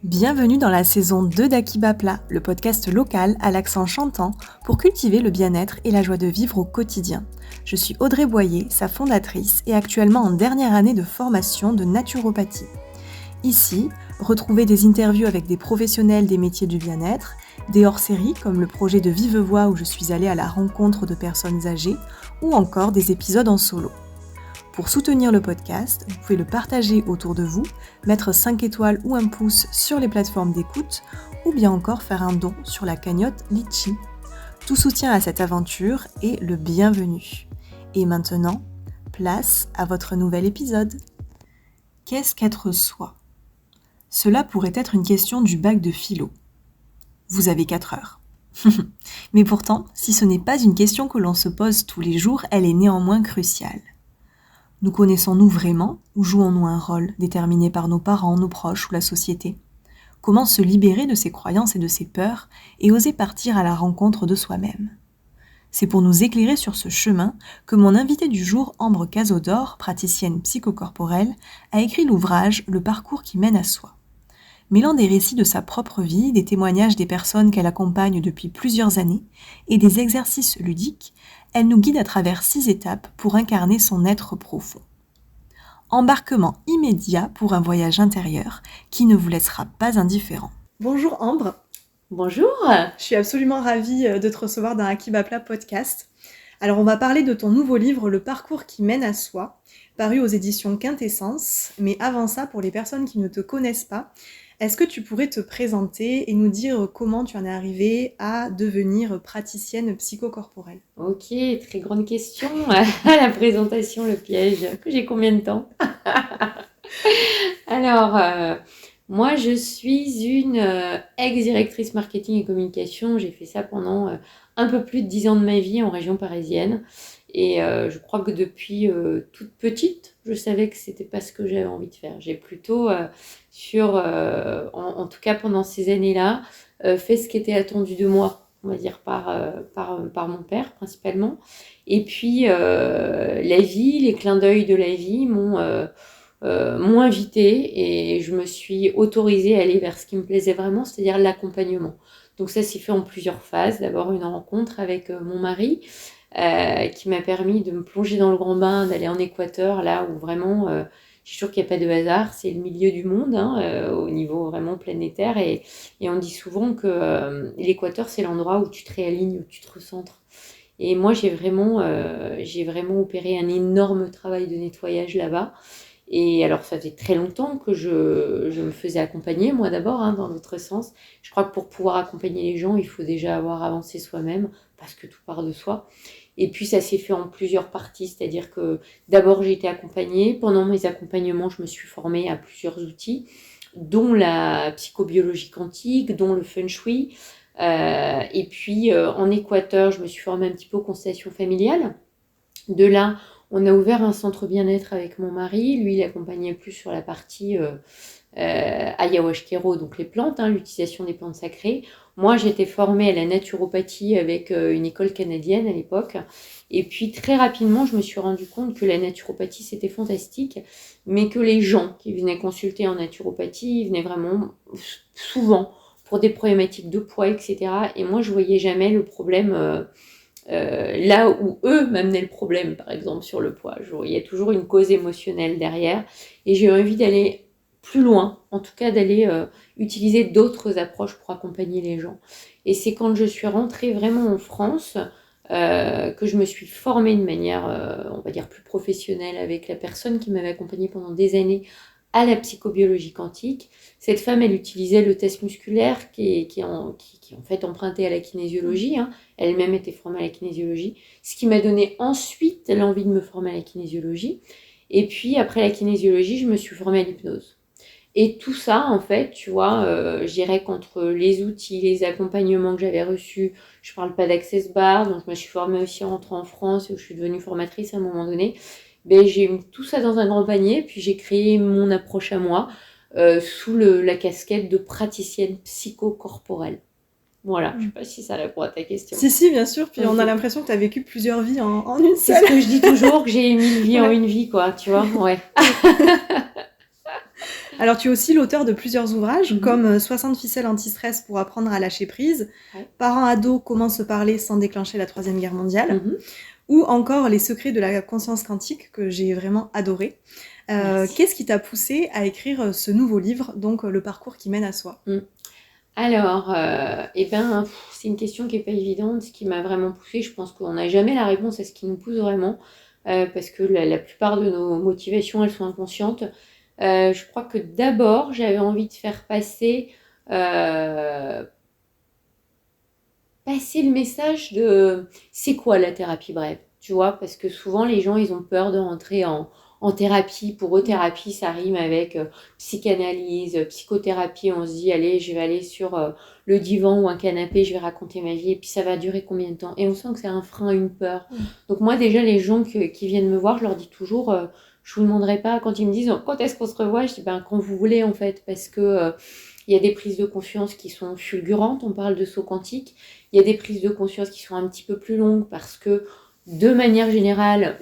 Bienvenue dans la saison 2 d'Akiba Plat, le podcast local à l'accent chantant pour cultiver le bien-être et la joie de vivre au quotidien. Je suis Audrey Boyer, sa fondatrice et actuellement en dernière année de formation de naturopathie. Ici, retrouvez des interviews avec des professionnels des métiers du bien-être, des hors-séries comme le projet de Vive Voix où je suis allée à la rencontre de personnes âgées ou encore des épisodes en solo. Pour soutenir le podcast, vous pouvez le partager autour de vous, mettre 5 étoiles ou un pouce sur les plateformes d'écoute, ou bien encore faire un don sur la cagnotte Litchi. Tout soutien à cette aventure est le bienvenu. Et maintenant, place à votre nouvel épisode. Qu'est-ce qu'être soi ? Cela pourrait être une question du bac de philo. Vous avez 4 heures. Mais pourtant, si ce n'est pas une question que l'on se pose tous les jours, elle est néanmoins cruciale. Nous connaissons-nous vraiment ou jouons-nous un rôle déterminé par nos parents, nos proches ou la société ? Comment se libérer de ses croyances et de ses peurs et oser partir à la rencontre de soi-même ? C'est pour nous éclairer sur ce chemin que mon invitée du jour, Ambre Cazodor, praticienne psychocorporelle, a écrit l'ouvrage « Le parcours qui mène à soi ». Mêlant des récits de sa propre vie, des témoignages des personnes qu'elle accompagne depuis plusieurs années et des exercices ludiques, elle nous guide à travers 6 étapes pour incarner son être profond. Embarquement immédiat pour un voyage intérieur qui ne vous laissera pas indifférent. Bonjour Ambre. Bonjour. Je suis absolument ravie de te recevoir dans Akiba Plat podcast. Alors on va parler de ton nouveau livre, Le parcours qui mène à soi, paru aux éditions Quintessence. Mais avant ça, pour les personnes qui ne te connaissent pas, est-ce que tu pourrais te présenter et nous dire comment tu en es arrivée à devenir praticienne psychocorporelle ? Ok, très grande question. La présentation, le piège. J'ai combien de temps ? Alors, moi, je suis une ex-directrice marketing et communication. J'ai fait ça pendant un peu plus de 10 ans de ma vie en région parisienne. Et je crois que depuis toute petite, je savais que c'était pas ce que j'avais envie de faire. J'ai plutôt, en tout cas pendant ces années-là, fait ce qui était attendu de moi, on va dire par mon père principalement. Et puis la vie, les clins d'œil de la vie m'ont invitée et je me suis autorisée à aller vers ce qui me plaisait vraiment, c'est-à-dire l'accompagnement. Donc ça s'est fait en plusieurs phases. D'abord une rencontre avec mon mari, qui m'a permis de me plonger dans le grand bain, d'aller en Équateur, là où vraiment, je suis sûre qu'il n'y a pas de hasard, c'est le milieu du monde, au niveau vraiment planétaire, et on dit souvent que l'Équateur, c'est l'endroit où tu te réalignes, où tu te recentres. Et moi, j'ai vraiment opéré un énorme travail de nettoyage là-bas. Et alors, ça faisait très longtemps que je me faisais accompagner, moi d'abord, dans l'autre sens. Je crois que pour pouvoir accompagner les gens, il faut déjà avoir avancé soi-même, parce que tout part de soi. Et puis ça s'est fait en plusieurs parties, c'est-à-dire que d'abord j'ai été accompagnée. Pendant mes accompagnements, je me suis formée à plusieurs outils, dont la psychobiologie quantique, dont le feng shui. Et puis en Équateur, je me suis formée un petit peu aux constellations familiales. De là, on a ouvert un centre bien-être avec mon mari. Lui, il accompagnait plus sur la partie ayahuasquero, donc les plantes, l'utilisation des plantes sacrées. Moi, j'étais formée à la naturopathie avec une école canadienne à l'époque. Et puis, très rapidement, je me suis rendu compte que la naturopathie, c'était fantastique, mais que les gens qui venaient consulter en naturopathie, ils venaient vraiment souvent pour des problématiques de poids, etc. Et moi, je voyais jamais le problème là où eux m'amenaient le problème, par exemple, sur le poids. Il y a toujours une cause émotionnelle derrière. Et j'ai envie d'aller plus loin, en tout cas d'aller utiliser d'autres approches pour accompagner les gens. Et c'est quand je suis rentrée vraiment en France que je me suis formée de manière, on va dire, plus professionnelle avec la personne qui m'avait accompagnée pendant des années à la psychobiologie quantique. Cette femme, elle utilisait le test musculaire qui est en fait emprunté à la kinésiologie. Elle-même était formée à la kinésiologie, ce qui m'a donné ensuite l'envie de me former à la kinésiologie. Et puis, après la kinésiologie, je me suis formée à l'hypnose. Et tout ça, en fait, tu vois, je dirais qu'entre les outils, les accompagnements que j'avais reçus, je parle pas d'Access Bar, donc je me suis formée aussi en rentrant en France, où je suis devenue formatrice à un moment donné. J'ai mis tout ça dans un grand panier, puis j'ai créé mon approche à moi, sous la casquette de praticienne psychocorporelle. Voilà, je sais pas si ça répond à ta question. Si, bien sûr, puis on a l'impression que tu as vécu plusieurs vies en une C'est seule. ce que je dis toujours, que j'ai mis une vie en une vie, quoi, tu vois, ouais. Alors, tu es aussi l'auteur de plusieurs ouvrages, Mhm. comme 60 ficelles anti-stress pour apprendre à lâcher prise, Ouais. Parents ados, comment se parler sans déclencher la Troisième Guerre mondiale, Mhm. ou encore Les secrets de la conscience quantique, que j'ai vraiment adoré. Merci. Qu'est-ce qui t'a poussé à écrire ce nouveau livre, donc Le parcours qui mène à soi? Alors, c'est une question qui n'est pas évidente. Ce qui m'a vraiment poussée, je pense qu'on n'a jamais la réponse à ce qui nous pousse vraiment, parce que la plupart de nos motivations, elles sont inconscientes. Je crois que d'abord, j'avais envie de faire passer le message de c'est quoi la thérapie brève, tu vois, parce que souvent les gens ils ont peur de rentrer en thérapie. Pour eux, thérapie ça rime avec psychanalyse, psychothérapie. On se dit, allez, je vais aller sur le divan ou un canapé, je vais raconter ma vie, et puis ça va durer combien de temps? Et on sent que c'est un frein, une peur. Donc, moi, déjà, les gens qui viennent me voir, je leur dis toujours. Je vous demanderai pas, quand ils me disent quand est-ce qu'on se revoit, je dis ben quand vous voulez en fait, parce que il y a des prises de conscience qui sont fulgurantes, on parle de saut quantique. Il y a des prises de conscience qui sont un petit peu plus longues parce que, de manière générale,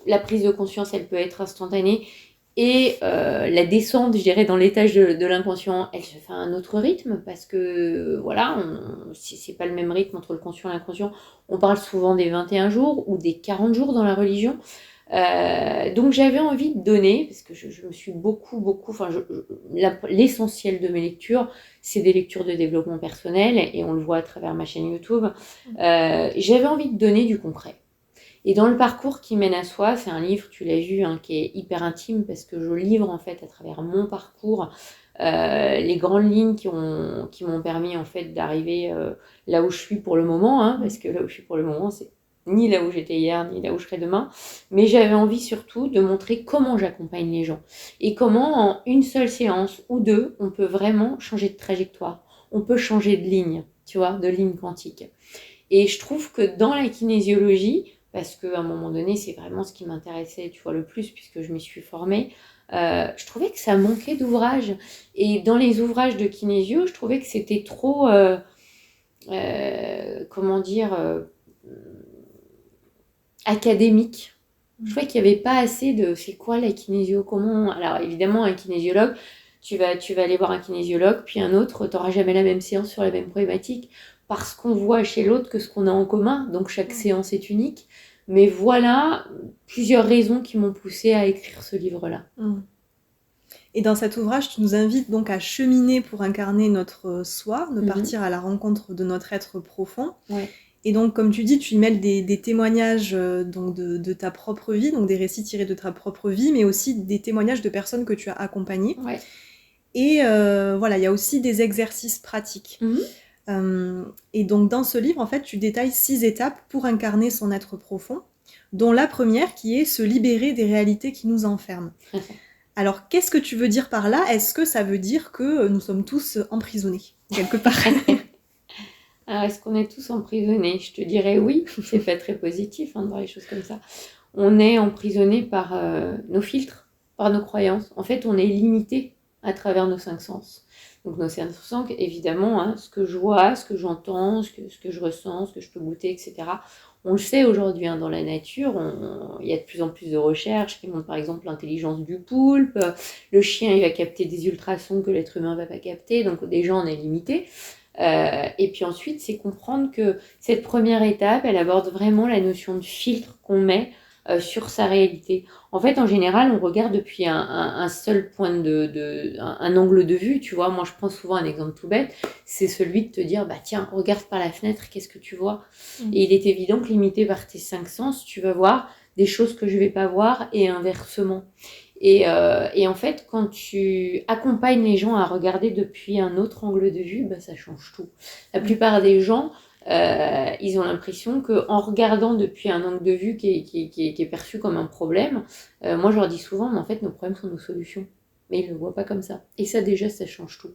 la prise de conscience, elle peut être instantanée. Et la descente, je dirais, dans l'étage de l'inconscient, elle se fait à un autre rythme parce que, voilà, c'est pas le même rythme entre le conscient et l'inconscient. On parle souvent des 21 jours ou des 40 jours dans la religion. Donc j'avais envie de donner, parce que je me suis l'essentiel de mes lectures, c'est des lectures de développement personnel, et on le voit à travers ma chaîne YouTube. J'avais envie de donner du concret. Et dans le parcours qui mène à soi, c'est un livre, tu l'as vu, hein, qui est hyper intime, parce que je livre en fait à travers mon parcours les grandes lignes qui m'ont permis en fait d'arriver là où je suis pour le moment, hein, parce que là où je suis pour le moment, c'est ni là où j'étais hier, ni là où je serai demain. Mais j'avais envie surtout de montrer comment j'accompagne les gens et comment en une seule séance ou deux, on peut vraiment changer de trajectoire. On peut changer de ligne, tu vois, de ligne quantique. Et je trouve que dans la kinésiologie, parce qu'à un moment donné, c'est vraiment ce qui m'intéressait, tu vois, le plus, puisque je m'y suis formée, je trouvais que ça manquait d'ouvrages. Et dans les ouvrages de kinésio, je trouvais que c'était trop, comment dire, académique. Je trouvais qu'il n'y avait pas assez de c'est quoi la kinésio, comment. Alors évidemment, un kinésiologue, tu vas aller voir un kinésiologue, puis un autre, tu n'auras jamais la même séance sur la même problématique, parce qu'on voit chez l'autre que ce qu'on a en commun, donc chaque séance est unique. Mais voilà plusieurs raisons qui m'ont poussée à écrire ce livre-là. Et dans cet ouvrage, tu nous invites donc à cheminer pour incarner notre soi, de partir à la rencontre de notre être profond. Ouais. Et donc, comme tu dis, tu y mêles des témoignages donc de ta propre vie, donc des récits tirés de ta propre vie, mais aussi des témoignages de personnes que tu as accompagnées. Ouais. Et voilà, il y a aussi des exercices pratiques. Et donc, dans ce livre, en fait, tu détailles 6 étapes pour incarner son être profond, dont la première qui est se libérer des réalités qui nous enferment. Alors, qu'est-ce que tu veux dire par là? Est-ce que ça veut dire que nous sommes tous emprisonnés, quelque part? Alors, est-ce qu'on est tous emprisonnés? Je te dirais oui, c'est pas très positif de voir les choses comme ça. On est emprisonné par nos filtres, par nos croyances. En fait, on est limité à travers nos 5 sens. Donc nos 5 sens, évidemment, ce que je vois, ce que j'entends, ce que je ressens, ce que je peux goûter, etc. On le sait aujourd'hui dans la nature, il y a de plus en plus de recherches qui montrent par exemple l'intelligence du poulpe. Le chien, il va capter des ultrasons que l'être humain ne va pas capter, donc déjà on est limité. Et puis ensuite, c'est comprendre que cette première étape, elle aborde vraiment la notion de filtre qu'on met sur sa réalité. En fait, en général, on regarde depuis un seul point un angle de vue, tu vois. Moi, je prends souvent un exemple tout bête, c'est celui de te dire, bah tiens, regarde par la fenêtre, qu'est-ce que tu vois? Et il est évident que limité par tes 5 sens, tu vas voir des choses que je vais pas voir et inversement. Et en fait, quand tu accompagnes les gens à regarder depuis un autre angle de vue, bah, ça change tout. La plupart des gens, ils ont l'impression qu'en regardant depuis un angle de vue qui est perçu comme un problème, moi je leur dis souvent, mais en fait nos problèmes sont nos solutions. Mais ils ne le voient pas comme ça. Et ça déjà, ça change tout.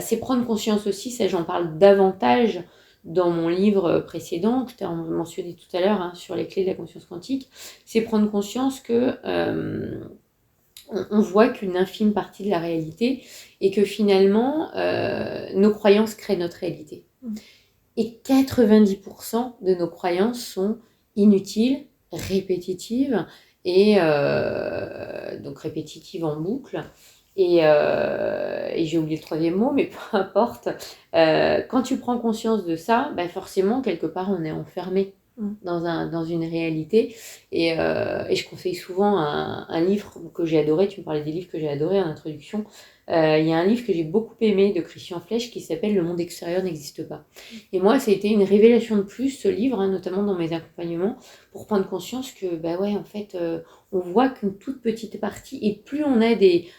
C'est prendre conscience aussi, ça j'en parle davantage dans mon livre précédent, que tu as mentionné tout à l'heure, sur les clés de la conscience quantique, c'est prendre conscience que on voit qu'une infime partie de la réalité et que finalement, nos croyances créent notre réalité. Et 90% de nos croyances sont inutiles, répétitives, et donc répétitives en boucle. Et j'ai oublié le troisième mot, mais peu importe. Quand tu prends conscience de ça, bah forcément, quelque part, on est enfermé dans une réalité. Et je conseille souvent un livre que j'ai adoré. Tu me parlais des livres que j'ai adorés en introduction. Il y a un livre que j'ai beaucoup aimé de Christian Flech qui s'appelle Le monde extérieur n'existe pas. Et moi, ça a été une révélation de plus, ce livre, notamment dans mes accompagnements, pour prendre conscience que, bah ouais, en fait, on voit qu'une toute petite partie, et plus on a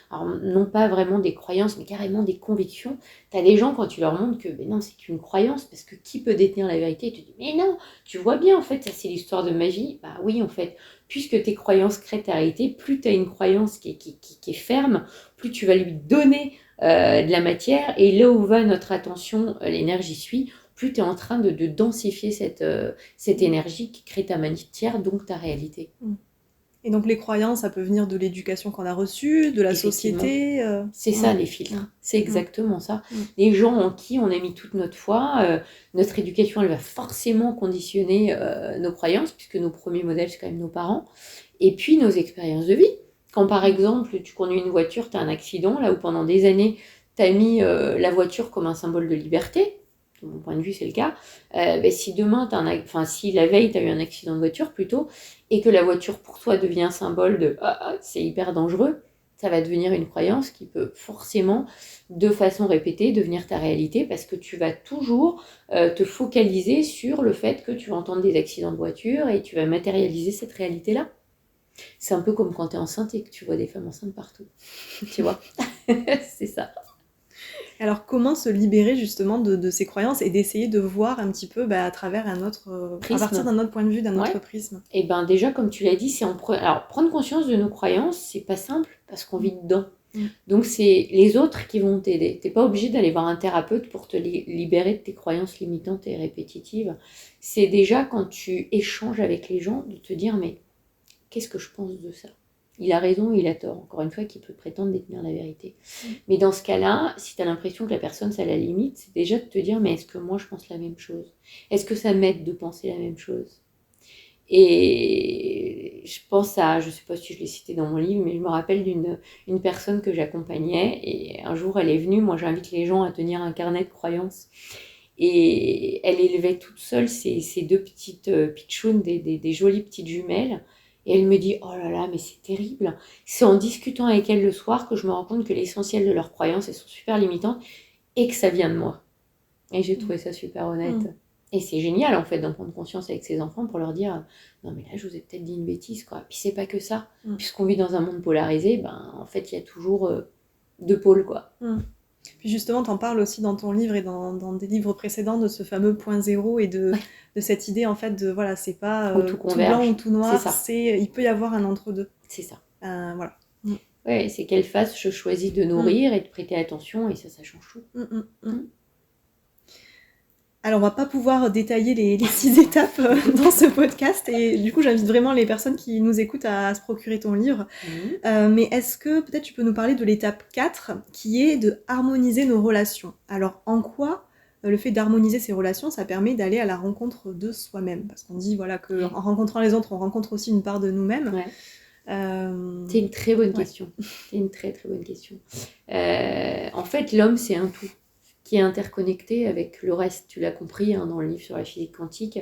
alors non pas vraiment des croyances, mais carrément des convictions, t'as des gens, quand tu leur montres que, ben non, c'est qu'une croyance, parce que qui peut détenir la vérité, ils te disent, mais non, tu vois bien, en fait, ça c'est l'histoire de magie. Bah oui, en fait, puisque tes croyances créent ta réalité, plus tu as une croyance qui est ferme, plus tu vas lui donner de la matière, et là où va notre attention, l'énergie suit, plus tu es en train de densifier cette énergie qui crée ta matière, donc ta réalité. Et donc les croyances, ça peut venir de l'éducation qu'on a reçue, de la société. C'est ça les filtres, c'est exactement ça. Les gens en qui on a mis toute notre foi, notre éducation, elle va forcément conditionner nos croyances, puisque nos premiers modèles, c'est quand même nos parents, et puis nos expériences de vie. Quand par exemple, tu conduis une voiture, tu as un accident, là où pendant des années, tu as mis la voiture comme un symbole de liberté, de mon point de vue c'est le cas, si demain, si la veille tu as eu un accident de voiture plutôt, et que la voiture pour toi devient un symbole de c'est hyper dangereux, ça va devenir une croyance qui peut forcément, de façon répétée, devenir ta réalité, parce que tu vas toujours te focaliser sur le fait que tu vas entendre des accidents de voiture et tu vas matérialiser cette réalité-là. C'est un peu comme quand tu es enceinte et que tu vois des femmes enceintes partout. Tu vois. C'est ça. Alors, comment se libérer justement de ces croyances et d'essayer de voir un petit peu à travers un autre à partir d'un autre point de vue, d'un autre prisme? Et ben déjà, comme tu l'as dit, alors prendre conscience de nos croyances, c'est pas simple parce qu'on vit dedans. Donc c'est les autres qui vont t'aider. T'es pas obligé d'aller voir un thérapeute pour te libérer de tes croyances limitantes et répétitives. C'est déjà quand tu échanges avec les gens de te dire mais qu'est-ce que je pense de ça? Il a raison ou il a tort. Encore une fois, qui peut prétendre détenir la vérité. Mais dans ce cas-là, si tu as l'impression que la personne, ça la limite, c'est déjà de te dire, mais est-ce que moi, je pense la même chose? Est-ce que ça m'aide de penser la même chose? Et je pense je ne sais pas si je l'ai cité dans mon livre, mais je me rappelle d'une personne que j'accompagnais. Et un jour, elle est venue. Moi, j'invite les gens à tenir un carnet de croyances. Et elle élevait toute seule ces deux petites pitchounes, des jolies petites jumelles. Et elle me dit, oh là là, mais c'est terrible. C'est en discutant avec elle le soir que je me rends compte que l'essentiel de leurs croyances, elles sont super limitantes et que ça vient de moi. Et j'ai trouvé ça super honnête. Et c'est génial, en fait, d'en prendre conscience avec ses enfants pour leur dire, non, mais là, je vous ai peut-être dit une bêtise, quoi. Puis c'est pas que ça. Puisqu'on vit dans un monde polarisé, en fait, il y a toujours deux pôles, quoi. Puis justement, t'en parles aussi dans ton livre et dans des livres précédents de ce fameux point zéro et de cette idée en fait de voilà, c'est pas tout blanc ou tout noir, il peut y avoir un entre-deux. C'est ça. Voilà. Ouais, c'est quelle face je choisis de nourrir et de prêter attention et ça change tout. Alors, on va pas pouvoir détailler les 6 étapes dans ce podcast et du coup, j'invite vraiment les personnes qui nous écoutent à se procurer ton livre. Mais est-ce que peut-être tu peux nous parler de l'étape 4 qui est de harmoniser nos relations? Alors, en quoi le fait d'harmoniser ces relations, ça permet d'aller à la rencontre de soi-même? Parce qu'on dit voilà, qu'en rencontrant les autres, on rencontre aussi une part de nous-mêmes. C'est une très bonne question. C'est une très très bonne question. En fait, l'homme, c'est un tout qui est interconnecté avec le reste. Tu l'as compris dans le livre sur la physique quantique.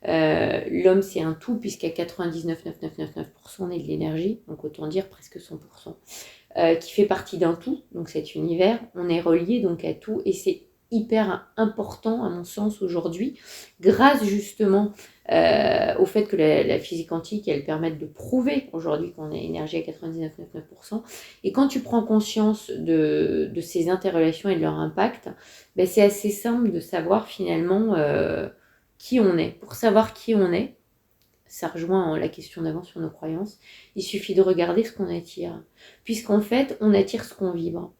L'homme, c'est un tout, puisqu'à 99,9999%, on est de l'énergie, donc autant dire presque 100%, qui fait partie d'un tout, donc cet univers. On est relié donc à tout, et c'est hyper important, à mon sens, aujourd'hui, grâce justement au fait que la physique quantique, elle permet de prouver aujourd'hui qu'on est énergie à 99,99%. Et quand tu prends conscience de ces interrelations et de leur impact, c'est assez simple de savoir finalement qui on est. Pour savoir qui on est, ça rejoint la question d'avant sur nos croyances, il suffit de regarder ce qu'on attire. Puisqu'en fait, on attire ce qu'on vibre.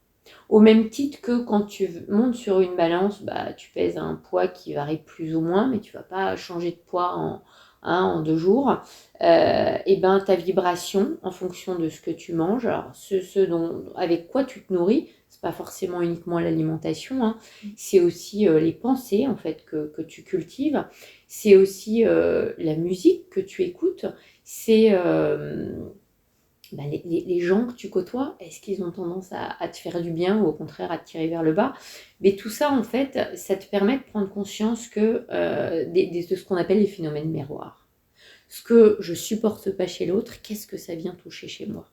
Au même titre que quand tu montes sur une balance, tu pèses un poids qui varie plus ou moins, mais tu ne vas pas changer de poids en 2 jours. Et ta vibration, en fonction de ce que tu manges, alors avec quoi tu te nourris, c'est pas forcément uniquement l'alimentation, c'est aussi les pensées en fait que tu cultives, c'est aussi la musique que tu écoutes, c'est les gens que tu côtoies, est-ce qu'ils ont tendance à te faire du bien ou au contraire à te tirer vers le bas? Mais tout ça, en fait, ça te permet de prendre conscience de ce qu'on appelle les phénomènes miroirs. Ce que je supporte pas chez l'autre, qu'est-ce que ça vient toucher chez moi?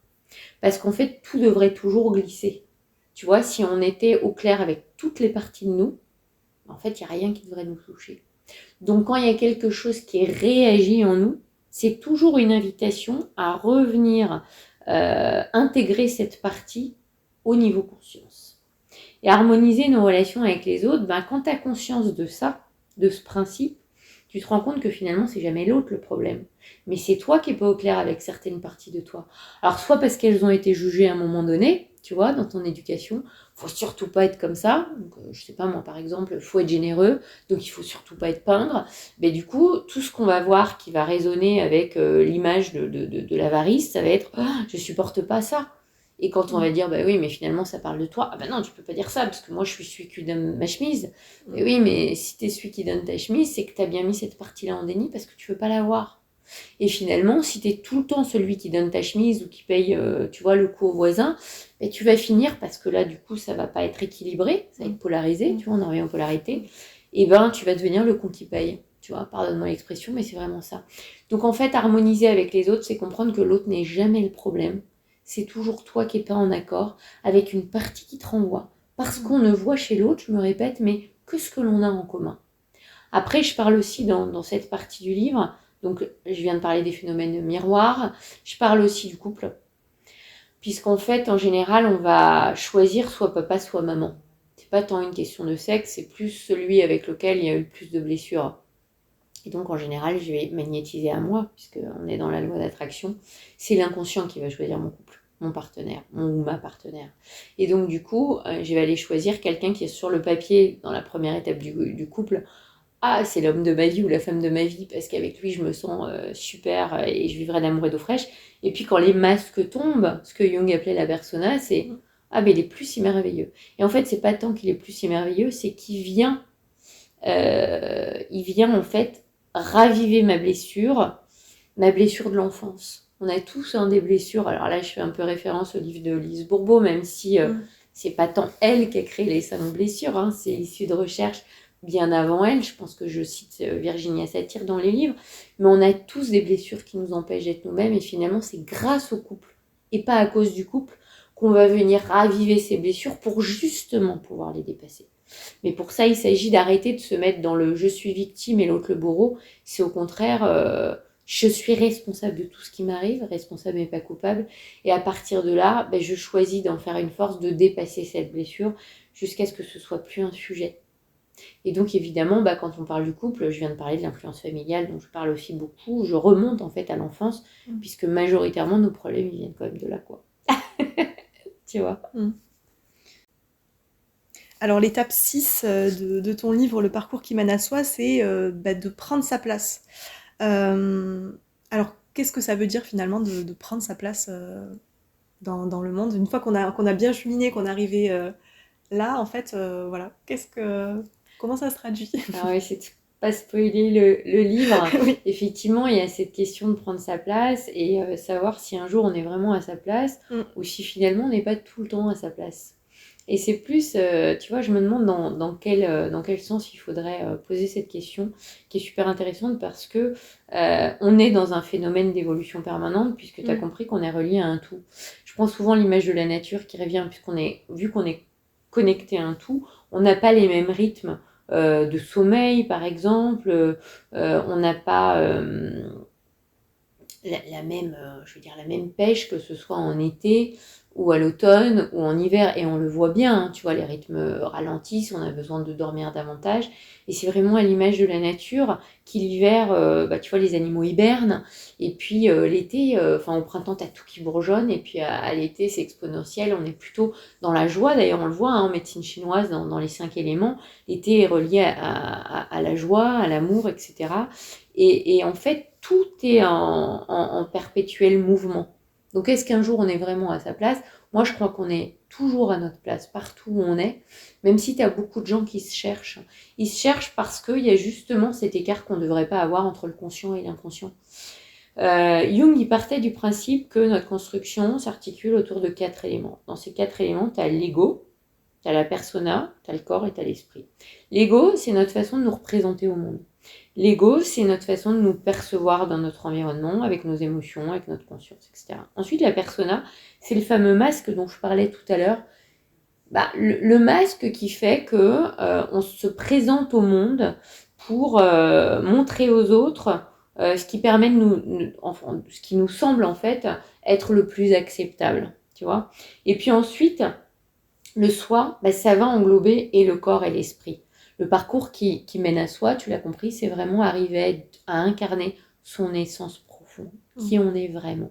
Parce qu'en fait, tout devrait toujours glisser. Tu vois, si on était au clair avec toutes les parties de nous, en fait, il n'y a rien qui devrait nous toucher. Donc, quand il y a quelque chose qui réagit en nous, c'est toujours une invitation à revenir intégrer cette partie au niveau conscience. Et harmoniser nos relations avec les autres, quand tu as conscience de ça, de ce principe, tu te rends compte que finalement, c'est jamais l'autre le problème. Mais c'est toi qui n'es pas au clair avec certaines parties de toi. Alors, soit parce qu'elles ont été jugées à un moment donné, tu vois, dans ton éducation, faut surtout pas être comme ça. Donc, je sais pas, moi, par exemple, faut être généreux, donc il faut surtout pas être pingre. Mais du coup, tout ce qu'on va voir qui va résonner avec l'image de l'avarice, ça va être je supporte pas ça. Et quand on va dire, oui, mais finalement, ça parle de toi. Ah non, tu peux pas dire ça, parce que moi, je suis celui qui donne ma chemise. Mais oui, mais si t'es celui qui donne ta chemise, c'est que t'as bien mis cette partie-là en déni parce que tu veux pas l'avoir. Et finalement, si t'es tout le temps celui qui donne ta chemise ou qui paye, tu vois, le coup au voisin, tu vas finir, parce que là, du coup, ça va pas être équilibré, ça va être polarisé, tu vois, on en revient en polarité, et tu vas devenir le con qui paye. Tu vois, pardonne-moi l'expression, mais c'est vraiment ça. Donc, en fait, harmoniser avec les autres, c'est comprendre que l'autre n'est jamais le problème. C'est toujours toi qui n'es pas en accord avec une partie qui te renvoie. Parce qu'on ne voit chez l'autre, je me répète, mais que ce que l'on a en commun. Après, je parle aussi dans cette partie du livre, donc je viens de parler des phénomènes miroirs, je parle aussi du couple. Puisqu'en fait, en général, on va choisir soit papa, soit maman. C'est pas tant une question de sexe, c'est plus celui avec lequel il y a eu le plus de blessures. Et donc, en général, je vais magnétiser à moi, puisqu'on est dans la loi d'attraction. C'est l'inconscient qui va choisir mon couple, mon partenaire, ou ma partenaire. Et donc, du coup, je vais aller choisir quelqu'un qui est sur le papier, dans la première étape du couple. Ah, c'est l'homme de ma vie ou la femme de ma vie, parce qu'avec lui, je me sens super et je vivrai d'amour et d'eau fraîche. Et puis, quand les masques tombent, ce que Jung appelait la persona, c'est ah, mais il est plus si merveilleux. Et en fait, c'est pas tant qu'il est plus si merveilleux, c'est qu'il vient, en fait raviver ma blessure de l'enfance. On a tous des blessures. Alors là, je fais un peu référence au livre de Lise Bourbeau, même si c'est pas tant elle qui a créé les salons de blessures, hein, c'est issu de recherches bien avant elle. Je pense que je cite Virginia Satir dans les livres. Mais on a tous des blessures qui nous empêchent d'être nous-mêmes. Et finalement, c'est grâce au couple, et pas à cause du couple, qu'on va venir raviver ces blessures pour justement pouvoir les dépasser. Mais pour ça, il s'agit d'arrêter de se mettre dans le « je suis victime » et l'autre le bourreau. C'est au contraire je suis responsable de tout ce qui m'arrive, responsable mais pas coupable. Et à partir de là, je choisis d'en faire une force, de dépasser cette blessure jusqu'à ce que ce soit plus un sujet. Et donc évidemment, quand on parle du couple, je viens de parler de l'influence familiale, dont je parle aussi beaucoup. Je remonte en fait à l'enfance, puisque majoritairement nos problèmes ils viennent quand même de là, quoi. Tu vois. Alors l'étape 6 de ton livre, Le parcours qui mène à soi, c'est de prendre sa place. Alors qu'est-ce que ça veut dire finalement de prendre sa place dans le monde? Une fois qu'on a bien cheminé, qu'on est arrivé là, en fait, voilà, comment ça se traduit? Alors ouais, c'est de pas spoiler le livre. Oui. Effectivement, il y a cette question de prendre sa place et savoir si un jour on est vraiment à sa place ou si finalement on n'est pas tout le temps à sa place. Et c'est plus, tu vois, je me demande dans quel sens il faudrait poser cette question, qui est super intéressante parce que on est dans un phénomène d'évolution permanente, puisque tu as compris qu'on est relié à un tout. Je prends souvent l'image de la nature qui revient, vu qu'on est connecté à un tout, on n'a pas les mêmes rythmes de sommeil, par exemple, on n'a pas la même pêche, que ce soit en été ou à l'automne ou en hiver, et on le voit bien, hein, tu vois, les rythmes ralentissent, on a besoin de dormir davantage, et c'est vraiment à l'image de la nature qui l'hiver, tu vois, les animaux hibernent, et puis l'été, au printemps t'as tout qui bourgeonne, et puis à l'été c'est exponentiel, on est plutôt dans la joie. D'ailleurs on le voit en médecine chinoise, dans les 5 éléments, l'été est relié à la joie, à l'amour, etc. Et en fait, tout est en perpétuel mouvement. Donc, est-ce qu'un jour on est vraiment à sa place? Moi, je crois qu'on est toujours à notre place, partout où on est, même si tu as beaucoup de gens qui se cherchent. Ils se cherchent parce qu'il y a justement cet écart qu'on ne devrait pas avoir entre le conscient et l'inconscient. Jung, il partait du principe que notre construction s'articule autour de 4 éléments. Dans ces 4 éléments, tu as l'ego, tu as la persona, tu as le corps et tu as l'esprit. L'ego, c'est notre façon de nous représenter au monde. L'ego, c'est notre façon de nous percevoir dans notre environnement, avec nos émotions, avec notre conscience, etc. Ensuite, la persona, c'est le fameux masque dont je parlais tout à l'heure. Le masque qui fait que on se présente au monde pour montrer aux autres ce qui permet de enfin, ce qui nous semble en fait être le plus acceptable, tu vois. Et puis ensuite, le soi, ça va englober et le corps et l'esprit. Le parcours qui mène à soi, tu l'as compris, c'est vraiment arriver à incarner son essence profonde, qui on est vraiment.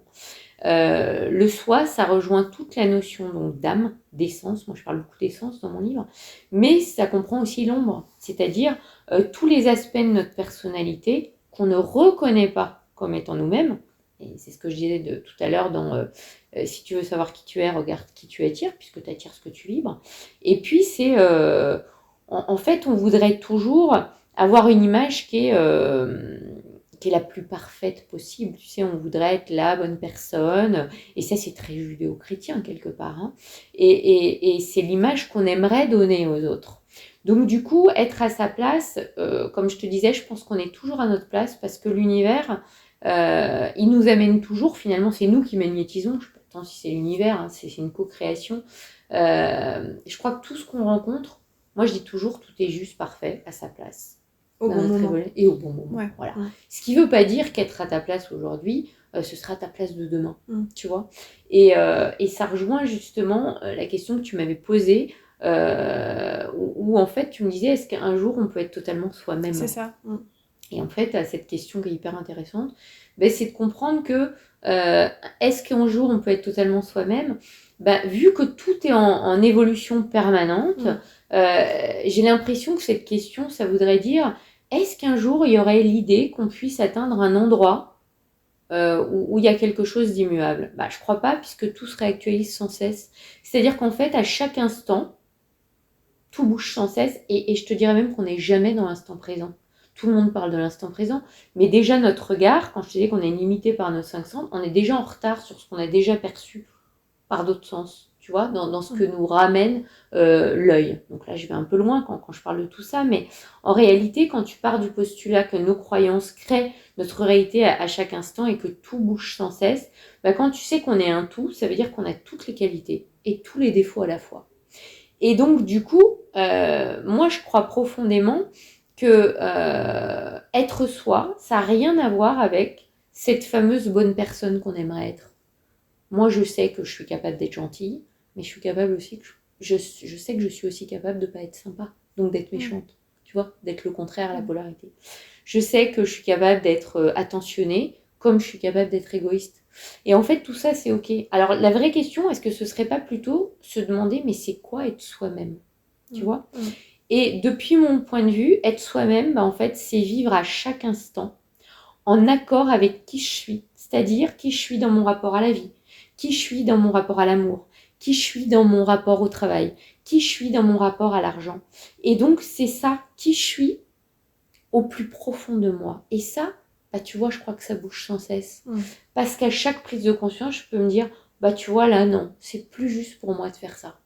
Le soi, ça rejoint toute la notion donc d'âme, d'essence. Moi, je parle beaucoup d'essence dans mon livre, mais ça comprend aussi l'ombre, c'est-à-dire tous les aspects de notre personnalité qu'on ne reconnaît pas comme étant nous-mêmes. Et c'est ce que je disais tout à l'heure dans si tu veux savoir qui tu es, regarde qui tu attires, puisque tu attires ce que tu vibres. Et puis, c'est en fait, on voudrait toujours avoir une image qui est la plus parfaite possible. Tu sais, on voudrait être la bonne personne. Et ça, c'est très judéo-chrétien, quelque part. Hein. Et c'est l'image qu'on aimerait donner aux autres. Donc, du coup, être à sa place, comme je te disais, je pense qu'on est toujours à notre place parce que l'univers, il nous amène toujours, finalement, c'est nous qui magnétisons. Je ne sais pas tant si c'est l'univers, hein, c'est une co-création. Je crois que tout ce qu'on rencontre, moi, je dis toujours, tout est juste parfait à sa place. Au bon moment. Et au bon moment. Ouais. Voilà. Ouais. Ce qui ne veut pas dire qu'être à ta place aujourd'hui, ce sera ta place de demain. Tu vois. Et ça rejoint justement la question que tu m'avais posée, où en fait, tu me disais, est-ce qu'un jour, on peut être totalement soi-même ? C'est ça. Et en fait, à cette question qui est hyper intéressante, c'est de comprendre que est-ce qu'un jour, on peut être totalement soi-même ? Vu que tout est en évolution permanente, j'ai l'impression que cette question, ça voudrait dire, est-ce qu'un jour, il y aurait l'idée qu'on puisse atteindre un endroit où il y a quelque chose d'immuable ? Je ne crois pas, puisque tout se réactualise sans cesse. C'est-à-dire qu'en fait, à chaque instant, tout bouge sans cesse, et je te dirais même qu'on n'est jamais dans l'instant présent. Tout le monde parle de l'instant présent, mais déjà notre regard, quand je te dis qu'on est limité par nos 5 sens, on est déjà en retard sur ce qu'on a déjà perçu par d'autres sens, tu vois, dans ce que nous ramène l'œil. Donc là, je vais un peu loin quand je parle de tout ça, mais en réalité, quand tu pars du postulat que nos croyances créent notre réalité à chaque instant et que tout bouge sans cesse, quand tu sais qu'on est un tout, ça veut dire qu'on a toutes les qualités et tous les défauts à la fois. Et donc, du coup, moi, je crois profondément que être soi, ça n'a rien à voir avec cette fameuse bonne personne qu'on aimerait être. Moi, je sais que je suis capable d'être gentille, mais je suis capable aussi que je sais que je suis aussi capable de ne pas être sympa, donc d'être méchante, tu vois, d'être le contraire à la polarité. Je sais que je suis capable d'être attentionnée, comme je suis capable d'être égoïste. Et en fait, tout ça, c'est OK. Alors, la vraie question, est-ce que ce serait pas plutôt se demander, mais c'est quoi être soi-même, tu vois ? Et depuis mon point de vue, être soi-même, en fait, c'est vivre à chaque instant en accord avec qui je suis. C'est-à-dire qui je suis dans mon rapport à la vie, qui je suis dans mon rapport à l'amour, qui je suis dans mon rapport au travail, qui je suis dans mon rapport à l'argent. Et donc, c'est ça, qui je suis au plus profond de moi. Et ça, tu vois, je crois que ça bouge sans cesse. Parce qu'à chaque prise de conscience, je peux me dire, tu vois, là, non, c'est plus juste pour moi de faire ça.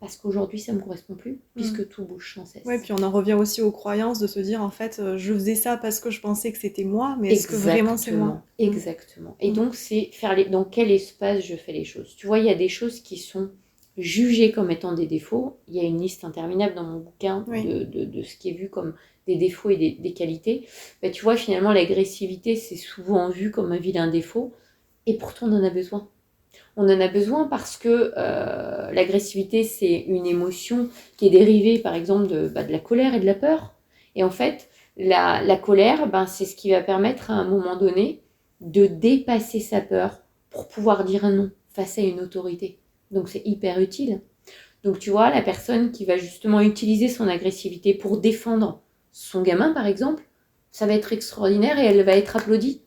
Parce qu'aujourd'hui, ça ne me correspond plus, puisque tout bouge sans cesse. Ouais, puis on en revient aussi aux croyances, de se dire, en fait, je faisais ça parce que je pensais que c'était moi, mais est-ce que vraiment c'est moi ? Exactement. Et donc, c'est faire dans quel espace je fais les choses. Tu vois, il y a des choses qui sont jugées comme étant des défauts. Il y a une liste interminable dans mon bouquin de ce qui est vu comme des défauts et des qualités. Tu vois, finalement, l'agressivité, c'est souvent vu comme un vilain défaut, et pourtant, on en a besoin. On en a besoin parce que l'agressivité, c'est une émotion qui est dérivée, par exemple, de la colère et de la peur. Et en fait, la colère, c'est ce qui va permettre à un moment donné de dépasser sa peur pour pouvoir dire un non face à une autorité. Donc, c'est hyper utile. Donc, tu vois, la personne qui va justement utiliser son agressivité pour défendre son gamin, par exemple, ça va être extraordinaire et elle va être applaudie.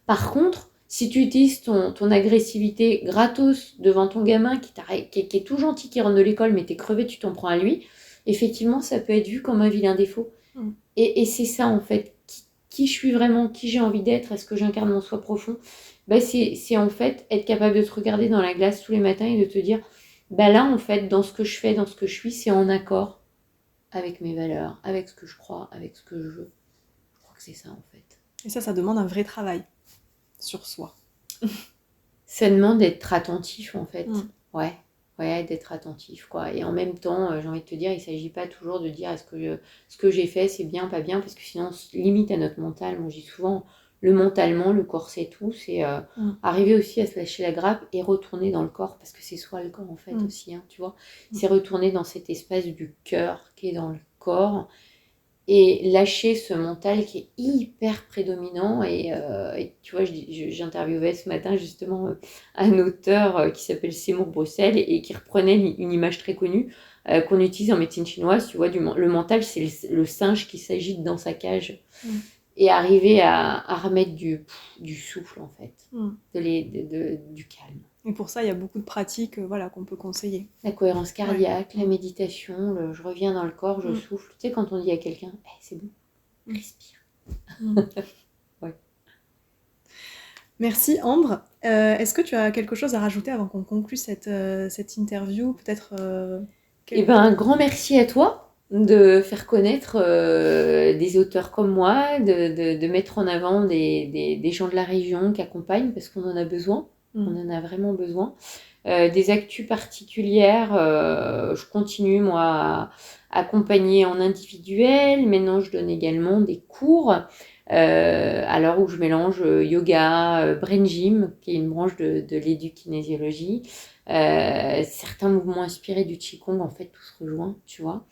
Par contre, si tu utilises ton agressivité gratos devant ton gamin qui est tout gentil, qui rentre de l'école, mais t'es crevé, tu t'en prends à lui, effectivement, ça peut être vu comme un vilain défaut. Et c'est ça, en fait, qui je suis vraiment, qui j'ai envie d'être, est-ce que j'incarne mon soi profond, c'est en fait être capable de te regarder dans la glace tous les matins et de te dire, là en fait, dans ce que je fais, dans ce que je suis, c'est en accord avec mes valeurs, avec ce que je crois, avec ce que je veux. Je crois que c'est ça en fait. Et ça demande un vrai travail sur soi. Ça demande d'être attentif en fait. Ouais, d'être attentif quoi. Et en même temps, j'ai envie de te dire, il ne s'agit pas toujours de dire est-ce que ce que j'ai fait c'est bien, pas bien, parce que sinon on se limite à notre mental. Moi je dis souvent, le mentalement, le corps c'est tout, c'est arriver aussi à se lâcher la grappe et retourner dans le corps, parce que c'est soi le corps en fait aussi, hein, tu vois. C'est retourner dans cet espace du cœur qui est dans le corps, et lâcher ce mental qui est hyper prédominant. Et tu vois, j'interviewais ce matin justement un auteur qui s'appelle Seymour Bruxelles et qui reprenait une image très connue qu'on utilise en médecine chinoise. Tu vois, le mental, c'est le singe qui s'agite dans sa cage. Et arriver à remettre du souffle en fait, du calme. Et pour ça, il y a beaucoup de pratiques qu'on peut conseiller. La cohérence cardiaque, la méditation, je reviens dans le corps, je souffle. Tu sais, quand on dit à quelqu'un, c'est bon, respire. Ouais. Merci Ambre. Est-ce que tu as quelque chose à rajouter avant qu'on conclue cette interview? Peut-être un grand merci à toi de faire connaître des auteurs comme moi, de mettre en avant des gens de la région qui accompagnent, parce qu'on en a besoin. On en a vraiment besoin. Des actus particulières, je continue moi à accompagner en individuel. Maintenant je donne également des cours à l'heure où je mélange yoga, brain gym, qui est une branche de l'édukinésiologie, certains mouvements inspirés du Qigong, en fait tout se rejoint, tu vois.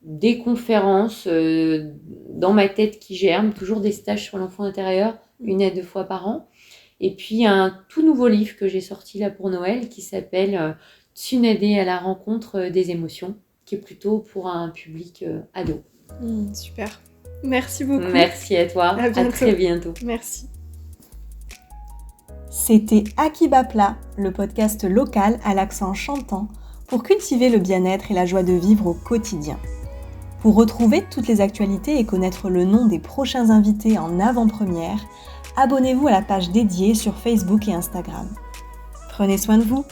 Des conférences dans ma tête qui germent, toujours des stages sur l'enfant intérieur, 1 à 2 fois par an. Et puis un tout nouveau livre que j'ai sorti là pour Noël qui s'appelle Tsunade à la rencontre des émotions, qui est plutôt pour un public ado. Super. Merci beaucoup. Merci à toi. À très bientôt. Merci. C'était Akiba Plat, le podcast local à l'accent chantant pour cultiver le bien-être et la joie de vivre au quotidien. Pour retrouver toutes les actualités et connaître le nom des prochains invités en avant-première, abonnez-vous à la page dédiée sur Facebook et Instagram. Prenez soin de vous.